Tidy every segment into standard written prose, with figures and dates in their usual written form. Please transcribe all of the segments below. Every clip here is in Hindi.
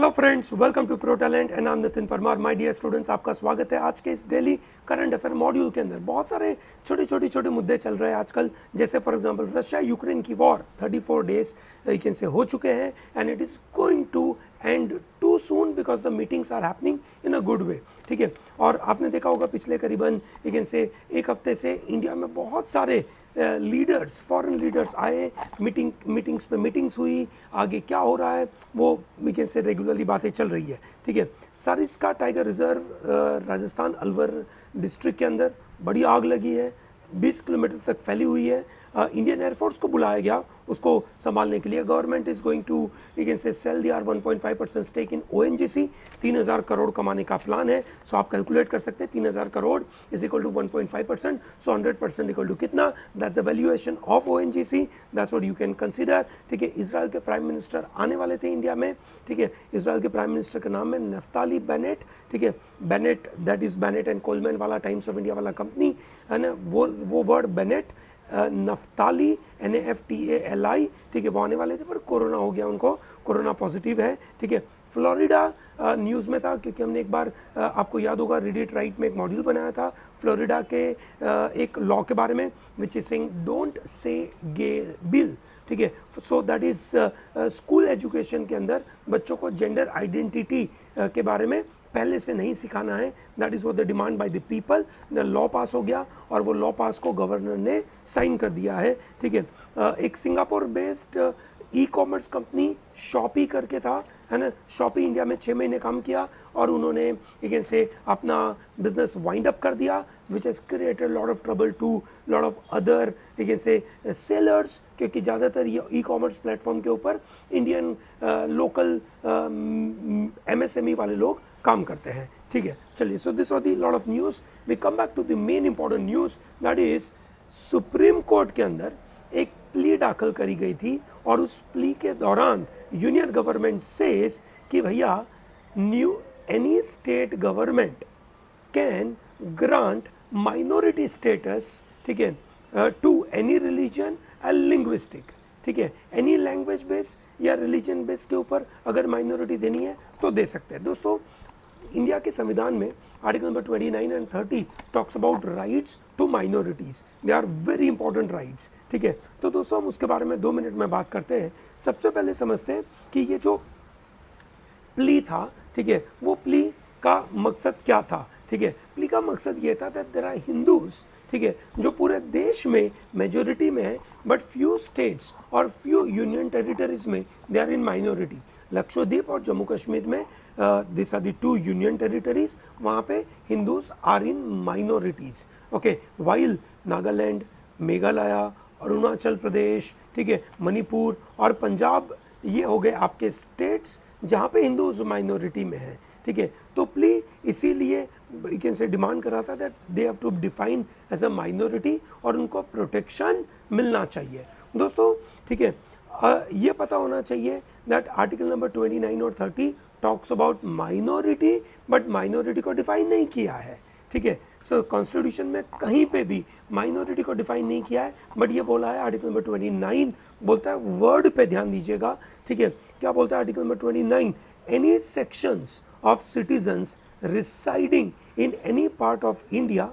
Hello friends, welcome to pro talent and I am Nitin Parmar. My dear students, आपका स्वागत है आज के इस डेली करंट अफेयर मॉड्यूल के अंदर। बहुत सारे छोटे मुद्दे चल रहे हैं आजकल, जैसे फॉर एग्जांपल रशिया यूक्रेन की war 34 days you can say हो चुके हैं and it is going to end too soon because the meetings are happening in a good way. ठीक है, और आपने देखा होगा पिछले करीबन यू कैन से एक हफ्ते से इंडिया में बहुत सारे लीडर्स, फॉरेन लीडर्स आए, मीटिंग्स पे मीटिंग्स हुई, आगे क्या हो रहा है वो वी कैन से रेगुलरली बातें चल रही है। ठीक है, Sariska tiger reserve Rajasthan Alwar district के अंदर बड़ी आग लगी है, 20 किलोमीटर तक फैली हुई है। इंडियन एयरफोर्स को बुलाया गया उसको संभालने के लिए। Government is going to you can say sell their 1.5% stake in ONGC. 3000 crore कमाने का प्लान है। सो आप कैलकुलेट कर सकते हैं 3000 crore is equal to 1.5%। So 100% equal to कितना? That's the valuation of ONGC, that's what you can consider. ठीक है, इजराइल के प्राइम मिनिस्टर आने वाले थे इंडिया में। ठीक है, इजराइल के प्राइम मिनिस्टर का नाम है नफ्ताली बेनेट। ठीक है, Bennett that is Bennett and Colman वाला टाइम्स ऑफ इंडिया वाला कंपनी है ना, वो वर्ड बेनेट नफ्ताली NAFTALI। ठीक है, वो आने वाले थे पर कोरोना हो गया, उनको कोरोना पॉजिटिव है। ठीक है, फ्लोरिडा न्यूज में था क्योंकि हमने एक बार आपको याद होगा रीड इट राइट में एक मॉड्यूल बनाया था फ्लोरिडा के एक लॉ के बारे में which is saying don't say gay bill. ठीक है, so that is school education के अंदर बच्चों को जेंडर आइडेंटिटी के बारे में पहले से नहीं सिखाना है। That is what the demand by the people. The law पास हो गया और वो लॉ पास को गवर्नर ने साइन कर दिया है। ठीक है, एक Singapore based e commerce company Shopee करके था, है ना, शॉपी इंडिया में 6 महीने काम किया और उन्होंने यू कैन से अपना बिजनेस वाइंड अप कर दिया, which has created lot of trouble to lot of other you can say sellers, क्योंकि ज़्यादातर ये ई कॉमर्स प्लेटफॉर्म के ऊपर इंडियन लोकल MSME वाले लोग काम करते हैं। ठीक है, चलिए, so this was the lot of news. We come back to the main important news, that is Supreme Court के अंदर एक प्ली दाखिल करी गई थी और उस प्ली के दौरान यूनियन गवर्नमेंट सेज कि भैया new any state government can grant minority status, ठीक है, to any religion and linguistic. ठीक है, एनी लैंग्वेज बेस या रिलीजन बेस के ऊपर अगर माइनॉरिटी देनी है तो दे सकते हैं। दोस्तों, इंडिया के संविधान में article number 29 and 30 talks about rights to minorities. They are very important rights. ठीक है, तो दोस्तों हम उसके बारे में 2 मिनट में बात करते हैं। सबसे पहले समझते हैं कि ये जो प्ली था, ठीक है, वो प्ली का मकसद क्या था। ठीक है, प्ली का मकसद ये था दैट देयर आर हिंदूज, ठीक है, जो पूरे देश में मेजोरिटी में है, बट फ्यू स्टेट्स और फ्यू यूनियन टेरिटरीज में they are in minority. Lakshadweep और जम्मू कश्मीर में this are the 2 union territories, वहां पे Hindus are in minorities. Okay, while Nagaland, Meghalaya, Arunachal Pradesh, ठीक है, मणिपुर और पंजाब, ये हो गए आपके स्टेट्स जहां पे हिंदूज माइनॉरिटी में है। ठीक है, तो प्ली इसीलिए यू कैन से डिमांड कर रहा था that they have to define as a minority और उनको प्रोटेक्शन मिलना चाहिए। दोस्तों, ठीक है, ये पता होना चाहिए दैट आर्टिकल नंबर 29 और 30 talks about minority, but minority को डिफाइन नहीं किया है। ठीक है, सो कॉन्स्टिट्यूशन में कहीं पे भी माइनॉरिटी को डिफाइन नहीं किया है, बट ये बोला है आर्टिकल नंबर 29 बोलता है, वर्ड पे ध्यान दीजिएगा। ठीक है, क्या बोलता है article number 29? Any sections of citizens residing in any part of India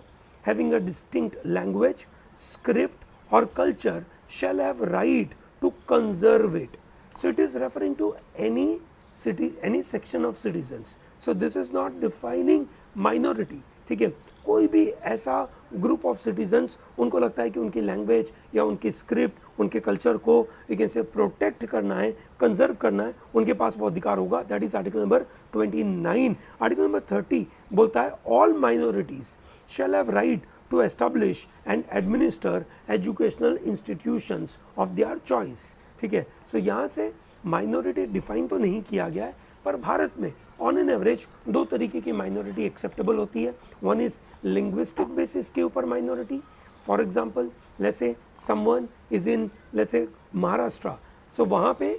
having a distinct language, script or culture shall have right to conserve it. So it is referring to any city, any section of citizens. So this is not defining minority. ठीक है, कोई भी ऐसा ग्रुप ऑफ सिटीजन्स उनको लगता है कि उनकी लैंग्वेज या उनकी स्क्रिप्ट, उनके कल्चर को यू कैन से प्रोटेक्ट करना है, कंजर्व करना है, उनके पास वो अधिकार होगा। That is article number 29। Article number 30 बोलता है all minorities shall have right to establish and administer educational institutions of their choice. ठीक है, सो यहाँ से माइनॉरिटी डिफाइन तो नहीं किया गया है, पर भारत में ऑन एन एवरेज 2 तरीके की माइनॉरिटी एक्सेप्टेबल होती है। वन इज लिंग्विस्टिक बेसिस के ऊपर minority. For example, let's say someone is in let's say Maharashtra, so वहां पे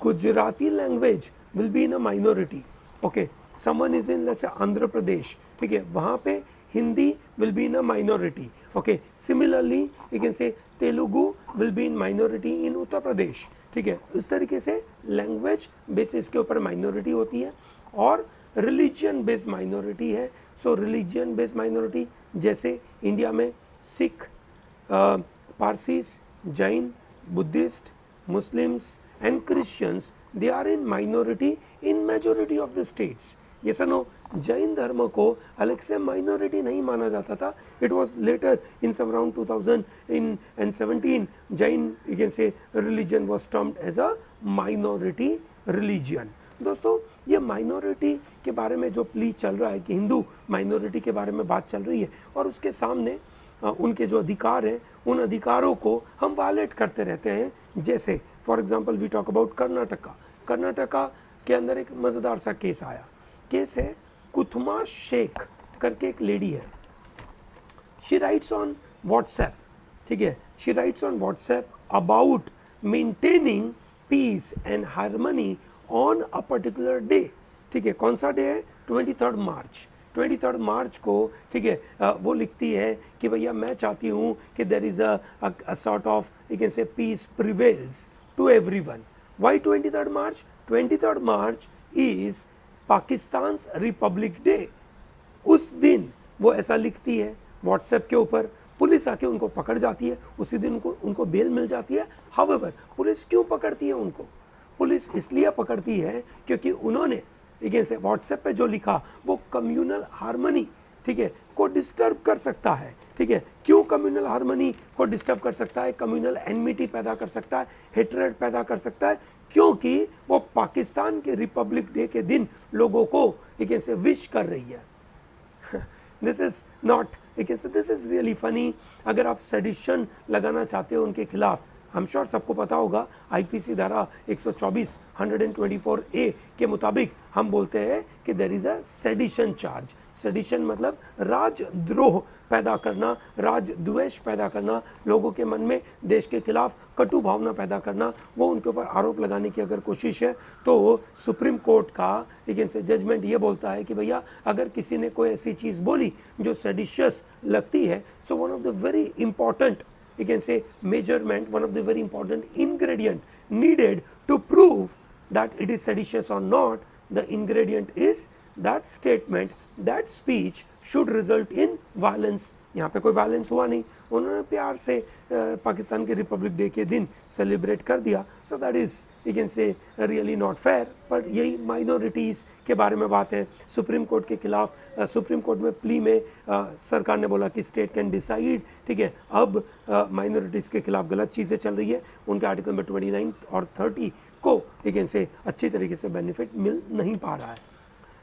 Gujarati language will be in a minority. Okay, someone is in let's say Andhra Pradesh, ठीक है, वहां पे Hindi will be in a minority. Okay, similarly you can say Telugu will be in minority in Uttar Pradesh. ठीक है। इस तरीके से लैंग्वेज बेसिस के ऊपर माइनॉरिटी होती है और रिलीजियन बेस्ड माइनॉरिटी है। सो रिलीजियन बेस्ड माइनॉरिटी जैसे इंडिया में Sikh, Parsis, Jain, Buddhist, Muslims and Christians, they are in minority in majority of the states. ये सनो जैन धर्म को अलग से माइनॉरिटी नहीं माना जाता था। It was later in some around 2017 Jain you can say religion was termed as a minority religion. दोस्तों ये माइनॉरिटी के बारे में जो प्ली चल रहा है कि हिंदू माइनॉरिटी के बारे में बात चल रही है और उसके सामने उनके जो अधिकार हैं उन अधिकारों को हम वायलेट करते रहते हैं। जैसे for example we talk about Karnataka. Karnataka के अंदर एक मजेदार सा केस आया। केस है कुथमा शेख करके एक लेडी है। शी राइट्स ऑन व्हाट्सएप, ठीक है, she writes on WhatsApp about maintaining peace and harmony on a particular day. ठीक है, कौन सा डे है? 23 मार्च। 23 मार्च को, ठीक है, वो लिखती है कि भैया मैं चाहती हूँ कि there is a sort of you can say peace prevails to everyone. Why 23 March? 23 March is Pakistan Republic Day. उस दिन वो ऐसा लिखती है व्हाट्सएप के ऊपर, पुलिस आके उनको पकड़ जाती है, उसी दिन उनको बेल मिल जाती है। हाउएवर पुलिस क्यों पकड़ती है उनको? पुलिस इसलिए पकड़ती है क्योंकि उन्होंने व्हाट्सएप पे जो लिखा वो कम्युनल हार्मनी, ठीक है, को डिस्टर्ब कर सकता है। ठीक है, क्यों कम्युनल हार्मनी को डिस्टर्ब कर सकता है? कम्युनल एनमिटी पैदा कर सकता है, हेट्रेड पैदा कर सकता है, क्योंकि वो पाकिस्तान के रिपब्लिक डे के दिन लोगों को विश कर रही है। This is not, this is really funny. अगर आप सेडिशन लगाना चाहते हो उनके खिलाफ, हम श्योर सबको पता होगा आईपीसी धारा 124 124A के मुताबिक हम बोलते हैं कि there is a sedition charge. Sedition मतलब राजद्रोह पैदा करना, राजद्वेष पैदा करना, लोगों के मन में देश के खिलाफ कटु भावना पैदा करना, वो उनके ऊपर आरोप लगाने की अगर कोशिश है तो सुप्रीम कोर्ट का जजमेंट ये बोलता है कि भैया अगर किसी ने कोई ऐसी चीज बोली जो सेडिशियस लगती है, so one of the very important you can say measurement, one of the very important ingredient needed to prove that it is seditious or not, the ingredient is that statement, that speech should result in violence. यहाँ पे कोई वायलेंस हुआ नहीं, उन्होंने प्यार से पाकिस्तान के रिपब्लिक डे के दिन सेलिब्रेट कर दिया। So that is you can से रियली नॉट फेयर। पर यही माइनॉरिटीज के बारे में बात है। सुप्रीम कोर्ट के खिलाफ सुप्रीम कोर्ट में प्ली में सरकार ने बोला कि स्टेट कैन डिसाइड। ठीक है, अब माइनॉरिटीज के खिलाफ गलत चीजें चल रही है, उनके आर्टिकल में 29 और 30 को यू कैन से अच्छी तरीके से बेनिफिट मिल नहीं पा रहा है।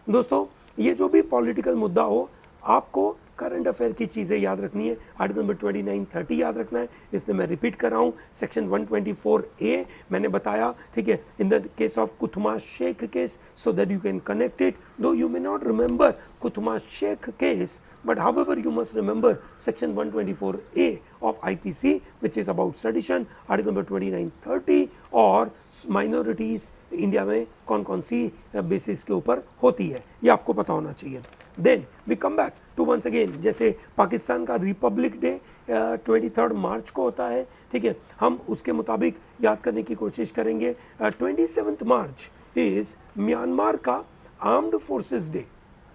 दोस्तों ये जो भी पॉलिटिकल मुद्दा हो, आपको करंट अफेयर की चीजें याद रखनी है। आर्टिकल नंबर 29, 30 याद रखना है, इसलिए मैं रिपीट कर रहा हूं। सेक्शन 124A मैंने बताया, ठीक है, in the case of Kuthma Sheikh case, so that you can connect it, though you may not remember Kuthma Sheikh case, but however you must remember section 124A of IPC, which is about sedition, article number 29, 30 और minorities इंडिया में कौन कौन सी बेसिस के ऊपर होती है, ये आपको पता होना चाहिए। Then we come back to once again, जैसे पाकिस्तान का रिपब्लिक डे 23 मार्च को होता है, ठीक है, हम उसके मुताबिक याद करने की कोशिश करेंगे। 27 मार्च इज म्यांमार का आर्म्ड फोर्सेस डे।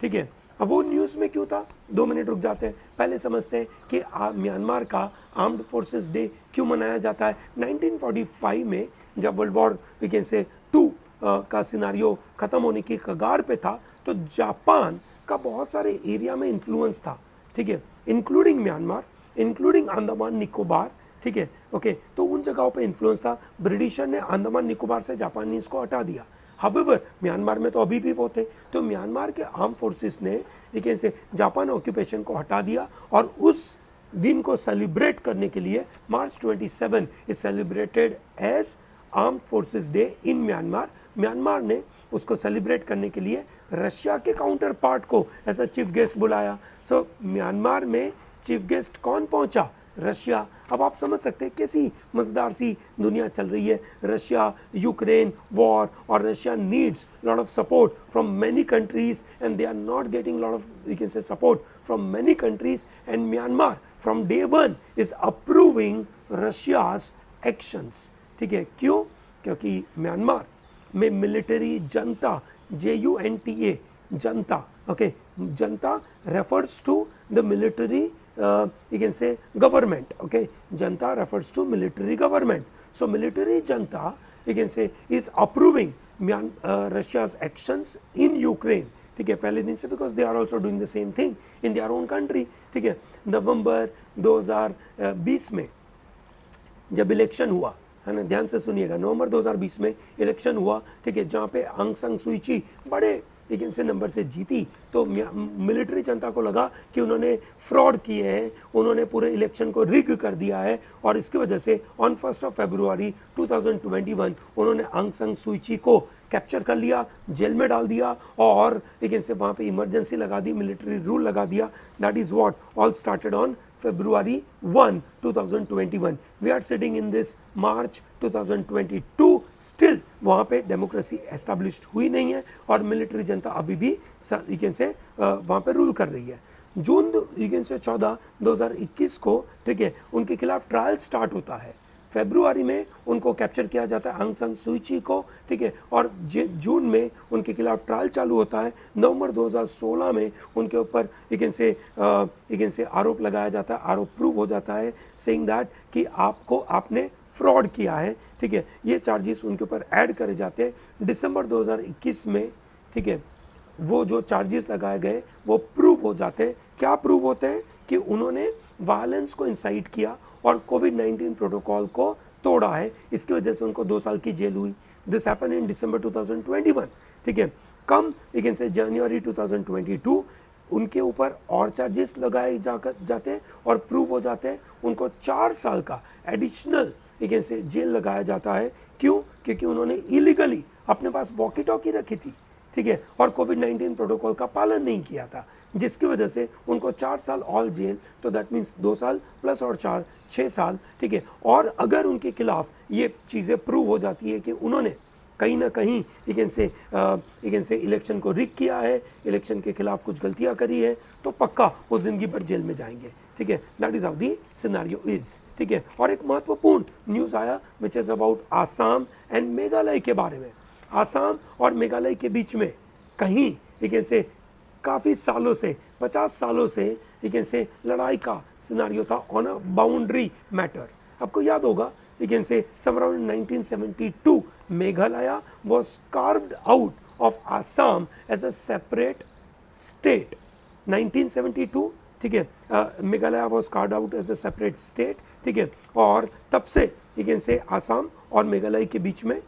ठीक है, अब वो न्यूज में क्यों था? 2 मिनट रुक जाते हैं, पहले समझते हैं कि म्यांमार का आर्म्ड फोर्सेस डे क्यों मनाया जाता है। 1945 में जब world war we can say 2 का सिनारियो खत्म होने की कगार पे था, तो जापान का बहुत सारे एरिया में इन्फ्लुएंस था, ठीक है, including Myanmar, including Andaman Nicobar, ठीक है, ओके, तो उन जगहों पे इन्फ्लुएंस था। ब्रिटिशर ने अंडमान निकोबार से जापानीज को हटा दिया। हाउएवर म्यांमार में तो अभी भी वो थे, तो म्यांमार के आर्म फोर्सेस ने लेकिन से जापान ऑक्यूपेशन को हटा दिया और उस दिन को सेलिब्रेट करने के लिए March 27 is celebrated as Arm Forces Day in Myanmar. Myanmar ने उसको सेलिब्रेट करने के लिए रशिया के काउंटर पार्ट को एज अ चीफ गेस्ट बुलाया। सो म्यांमार में चीफ गेस्ट कौन पहुंचा? रशिया। अब आप समझ सकते हैं कैसी मजेदार सी दुनिया चल रही है। रशिया यूक्रेन वॉर, और Russia needs lot of support from many countries and they are not getting lot of you can say support from many countries, and Myanmar from day one is approving Russia's actions. ठीक है, क्यों? क्योंकि म्यांमार में military Janata, JUNTA, Janata, okay, Janata refers to the military, you can say government, okay, Janata refers to military government. So military Janata, you can say, is approving Russia's actions in Ukraine. ठीक है, पहले दिन से, because they are also doing the same thing in their own country. ठीक है, नवंबर 2020 में जब इलेक्शन हुआ है ना, ध्यान से सुनिएगा, नवंबर 2020 में इलेक्शन हुआ, ठीक है, जहां पे आंग सान सुई ची बड़े लेकिन से नंबर से जीती, तो मिलिट्री जनता को लगा कि उन्होंने फ्रॉड किए हैं, उन्होंने पूरे इलेक्शन को रिग कर दिया है, और इसकी वजह से ऑन 1 फरवरी 2021 उन्होंने आंग सान सुई ची को कैप्चर कर लिया, जेल में डाल दिया, और लेकिन से वहां पे इमरजेंसी लगा दी, मिलिट्री रूल लगा दिया. That is what all started on February 1, 2021. We are sitting in this March 2022. Still वहाँ पे डेमोक्रेसी एस्टेब्लिश्ड हुई नहीं है, और मिलिट्री जनता अभी भी से वहाँ पे रूल कर रही है. जून 14, 2021 को, ठीक है, उनके खिलाफ ट्रायल स्टार्ट होता है. फरवरी में उनको कैप्चर किया जाता है आंग सान सुई ची को, ठीक है, और जून में उनके खिलाफ ट्रायल चालू होता है. नवंबर 2016 में उनके ऊपर से आरोप लगाया जाता है, आरोप प्रूव हो जाता है, सेइंग दैट कि आपने फ्रॉड किया है. ठीक है, ये चार्जेस उनके ऊपर ऐड करे जाते हैं. दिसंबर 2021 में, ठीक है, वो जो चार्जेस लगाए गए वो प्रूव हो जाते हैं. क्या प्रूव होते हैं? कि उन्होंने वायलेंस को इंसाइट किया और कोविड-19 प्रोटोकॉल को तोड़ा है. इसकी वजह से उनको 2 साल की जेल हुई. दिस हैपेंड इन दिसंबर 2021. ठीक है, कम लेकिन से जनवरी 2022 उनके ऊपर और चार्जेस लगाए जाते हैं और प्रूव हो जाते हैं. उनको 4 साल का एडिशनल लेकिन से जेल लगाया जाता है. क्यों? क्योंकि उन्होंने इलीगली अपने पास वॉकी टॉकी रखी थी, ठीक है, और कोविड-19 प्रोटोकॉल का पालन नहीं किया था, जिसकी वजह से उनको 4 साल ऑल जेल. तो दैट मीन्स 2 साल प्लस और 4, 6 साल. ठीक है, और अगर उनके खिलाफ ये चीजें प्रूव हो जाती है कि उन्होंने कहीं ना कहीं से इलेक्शन को रिग किया है, इलेक्शन के खिलाफ कुछ गलतियां करी है, तो पक्का वो जिंदगी भर जेल में जाएंगे. ठीक है, that is how the scenario is. ठीक है, और एक महत्वपूर्ण न्यूज आया which is about Assam and Meghalaya के बारे में. आसाम और मेघालय के बीच में कहीं लेकिन से काफी सालों से, 50 सालों से लेकिन से लड़ाई का सिनेरियो था ऑन अ बाउंड्री मैटर. आपको याद होगा लेकिन से somewhere in 1972 Meghalaya was carved out of Assam as a separate state. 1972, ठीक है, Meghalaya was carved out as a separate state. ठीक है, और तब से लेकिन से आसाम और मेघालय के बीच में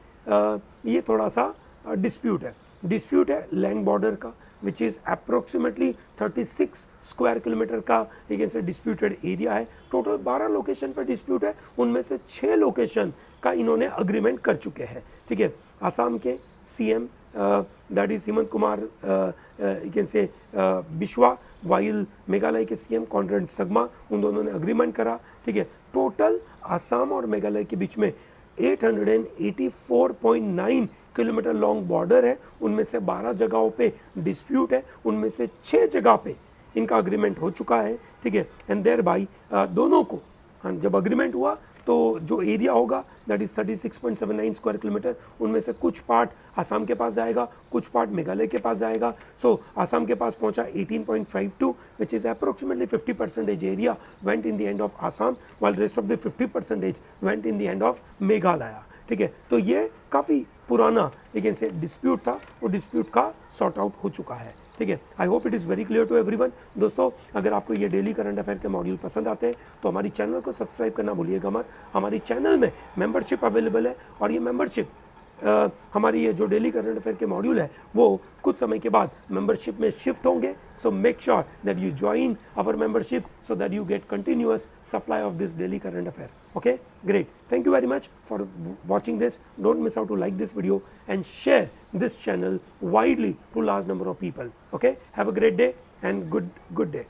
ये थोड़ा सा डिस्प्यूट है लैंड बॉर्डर का, which is approximately 36 square kilometre का लेकिन से डिस्प्यूटेड एरिया है. टोटल 12 लोकेशन पर डिस्प्यूट है, उनमें से 6 लोकेशन का इन्होंने अग्रीमेंट कर चुके हैं. ठीक है, आसाम के CM that is Hemant Kumar लेकिन से बिश्वा, वाइल मेघालय के सीएम कॉन्रेड संगमा, उन दोनों ने अग्रीमेंट करा. ठीक है, टोटल आसाम और मेघालय के बीच में 884.9 किलोमीटर लॉन्ग बॉर्डर है. उनमें से 12 जगहों पे डिस्प्यूट है, उनमें से 6 जगह पे इनका अग्रीमेंट हो चुका है. ठीक है, एंड देयर बाई दोनों को, जब अग्रीमेंट हुआ तो जो एरिया होगा दैट इज 36.79 स्क्वायर किलोमीटर, उनमें से कुछ पार्ट आसाम के पास जाएगा, कुछ पार्ट मेघालय के पास जाएगा. सो आसाम के पास पहुंचा 18.52 which is approximately 50% area went in the end of Assam, while rest of the 50% went in the end of Meghalaya. ठीक है, तो ये काफी पुराना लेकिन से डिस्प्यूट था, वो डिस्प्यूट का सॉर्ट आउट हो चुका है. ठीक है, I hope it is very clear to everyone. दोस्तों, अगर आपको ये डेली करंट अफेयर के मॉड्यूल पसंद आते हैं तो हमारी चैनल को सब्सक्राइब करना भूलिएगा मत. हमारी चैनल में मेंबरशिप अवेलेबल है, और ये मेंबरशिप हमारी ये जो डेली करंट अफेयर के मॉड्यूल है वो कुछ समय के बाद मेंबरशिप में शिफ्ट होंगे. So make sure that you join our membership so that you get continuous supply of this daily current affair. Okay, great. Thank you very much for watching this. Don't miss out to like this video and share this channel widely to large number of people. Okay, have a great day and good day.